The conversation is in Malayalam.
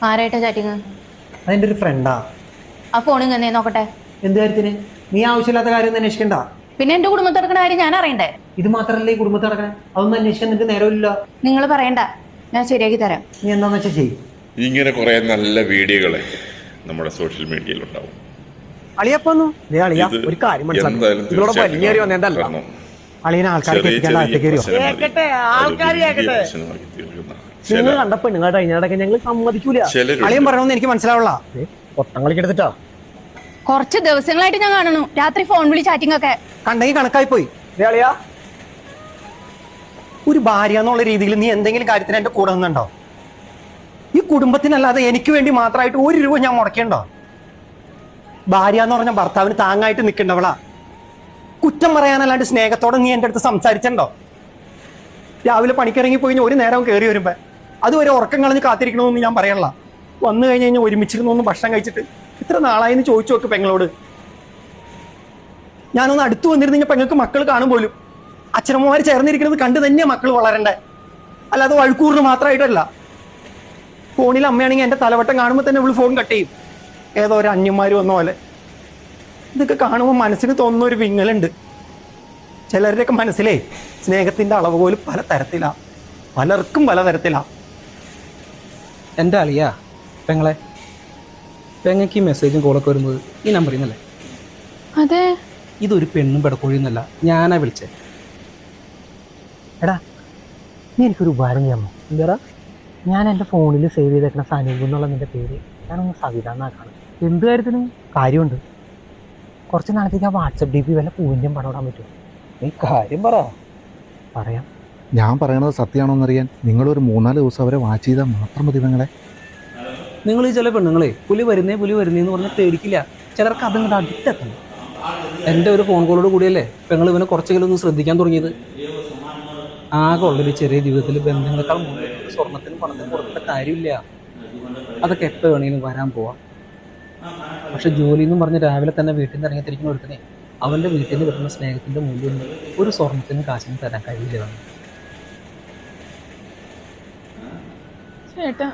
ആരായിട്ടാ ചാറ്റിങ്? അതിൻ്റെ ഒരു ഫ്രണ്ടാ. ആ ഫോൺ ഇങ്ങനെ നോക്കട്ടെ. എന്ത് കാര്യത്തിന്? നീ ആവശ്യമില്ലാത്ത കാര്യം അന്വേഷിക്കണ്ട. പിന്നെ എന്റെ കുടുംബത്തിൽ നടക്കുന്ന കാര്യം ഞാൻ അറിയണ്ടേ? ഇത് മാത്രമല്ലേ ഈ കുടുംബത്തിൽ നടക്കണേ? അതൊന്നും അന്വേഷിക്കാൻ നിനക്ക് നേരമില്ല. നിങ്ങൾ പറയണ്ട, ഞാൻ ശരിയാക്കി തരാം. നീ എന്താന്ന് വെച്ചാൽ ചെയ്യും. ഇങ്ങനെ കുറെ നല്ല വീഡിയോകളെ നമ്മുടെ സോഷ്യൽ മീഡിയയിൽ ഉണ്ടാവും. അളിയപ്പൊന്നു ഒരു കാര്യം അളിയനെ നിങ്ങൾ കണ്ട പെണ്ണുങ്ങളുടെ കഴിഞ്ഞാടൊക്കെ ഞങ്ങൾ സമ്മതിക്കൂല. അളിയൻ പറയണമെന്ന് എനിക്ക് മനസ്സിലാവുള്ള പൊട്ടം കളിക്കെടുത്തിട്ടാ. കുറച്ച് ദിവസങ്ങളായിട്ട് ഞാൻ കാണുന്നു രാത്രി ഫോൺ വിളി ചാറ്റിംഗ് ഒക്കെ. കണ്ടെങ്കിൽ കണക്കായി പോയി. ഒരു ഭാര്യ എന്നുള്ള രീതിയിൽ നീ എന്തെങ്കിലും കാര്യത്തിന് എന്റെ കൂടെ നിന്നുണ്ടോ? ഈ കുടുംബത്തിനല്ലാതെ എനിക്ക് വേണ്ടി മാത്രമായിട്ട് 1 രൂപ ഞാൻ മുടക്കേണ്ടോ? ഭാര്യ എന്ന് പറഞ്ഞ ഭർത്താവിന് താങ്ങായിട്ട് നിൽക്കേണ്ടവളാ. കുറ്റം പറയാനല്ലാണ്ട് സ്നേഹത്തോടെ നീ എൻ്റെ അടുത്ത് സംസാരിച്ചോ? രാവിലെ പണിക്കിറങ്ങി പോയി ഒരു നേരം കയറി വരുമ്പോ അതുവരെ ഉറക്കം കളഞ്ഞ് കാത്തിരിക്കണമെന്ന് ഞാൻ പറയണല്ല. വന്നു കഴിഞ്ഞ് കഴിഞ്ഞാൽ ഒരുമിച്ചിരുന്നൊന്ന് ഭക്ഷണം കഴിച്ചിട്ട് ഇത്ര നാളായെന്ന് ചോദിച്ചു നോക്ക് പെങ്ങളോട്. ഞാനൊന്ന് അടുത്ത് വന്നിരുന്നെങ്കിൽ പെങ്ങൾക്ക് മക്കൾ കാണും പോലും. അച്ഛനമ്മമാർ ചേർന്നിരിക്കുന്നത് കണ്ട് തന്നെയാ മക്കൾ വളരണ്ടേ, അല്ലാതെ വഴുക്കൂറിന് മാത്രമായിട്ടല്ല. ഫോണിൽ അമ്മയാണെങ്കിൽ എൻ്റെ തലവട്ടം കാണുമ്പോൾ തന്നെ ഇവള് ഫോൺ കട്ട് ചെയ്യും, ഏതോ ഒരു അന്യന്മാർ വന്ന പോലെ. ഇതൊക്കെ കാണുമ്പോൾ മനസ്സിന് തോന്നുന്ന ഒരു വിങ്ങലുണ്ട്. ചിലരുടെയൊക്കെ മനസ്സിലേ സ്നേഹത്തിൻ്റെ അളവ് പോലും പല തരത്തിലാണ്, പലർക്കും പലതരത്തിലാണ്. എൻ്റെ അളിയാ പെങ്ങളെ, പെങ്ങക്ക് ഈ മെസ്സേജും കോളൊക്കെ വരുന്നത് ഈ നമ്പറിൽ നിന്നല്ലേ? അതെ. ഇതൊരു പെണ്ണും പെടക്കോഴിന്നല്ല, ഞാനാ വിളിച്ചേ. എടാ നീ എനിക്കൊരു ഉപകാരം ചെയ്യാമോ? എന്താ? ഞാൻ എൻ്റെ ഫോണിൽ സേവ് ചെയ്തേക്കുന്ന സനൂപ് എന്നുള്ള നിൻ്റെ പേര് ഞാനൊന്ന് സവിത എന്നാക്കണം. എന്ത് കാര്യത്തിന്? കാര്യമുണ്ട്. കുറച്ച് നാളത്തേക്ക് ആ വാട്സപ്പ് DP വല്ല പൂവിൻ്റെയും പണം ഇടാൻ പറ്റുമോ? നീ കാര്യം പറ. പറയാം. ഞാൻ പറയണത് സത്യമാണോന്നറിയാൻ നിങ്ങളൊരു 3-4 ദിവസം അവരെ വാച്ച് ചെയ്താൽ മാത്രം മതി പെങ്ങളെ. നിങ്ങൾ ഈ ചില പെണ്ണുങ്ങളെ പുലി വരുന്നേന്ന് പറഞ്ഞാൽ പേടിക്കില്ല. ചിലർക്ക് അതിങ്ങോട്ട് അഡിക്റ്റെത്തണം. എൻ്റെ ഒരു ഫോൺ കോളോട് കൂടിയല്ലേ പെങ്ങൾ ഇവനെ കുറച്ചെങ്കിലും ഒന്ന് ശ്രദ്ധിക്കാൻ തുടങ്ങിയത്. ആകെ ഉള്ളൊരു ചെറിയ ജീവിതത്തിൽ ബന്ധങ്ങളെക്കാൾ മുന്നിൽ സ്വർണത്തിനും പണത്തിനും കൊടുക്കേണ്ട കാര്യമില്ല. അതൊക്കെ എപ്പോൾ വേണമെങ്കിലും വരാൻ പോവാം. പക്ഷെ ജോലി എന്നും പറഞ്ഞ് രാവിലെ തന്നെ വീട്ടിൽ നിന്ന് ഇറങ്ങിത്തിരിക്കുന്ന ഒരുത്തനെ അവൻ്റെ വീട്ടിൽ നിന്ന് കിട്ടുന്ന സ്നേഹത്തിൻ്റെ മൂല്യം ഒരു സ്വർണത്തിനും കാശിനും തരാൻ കഴിയില്ല. ചേട്ടാ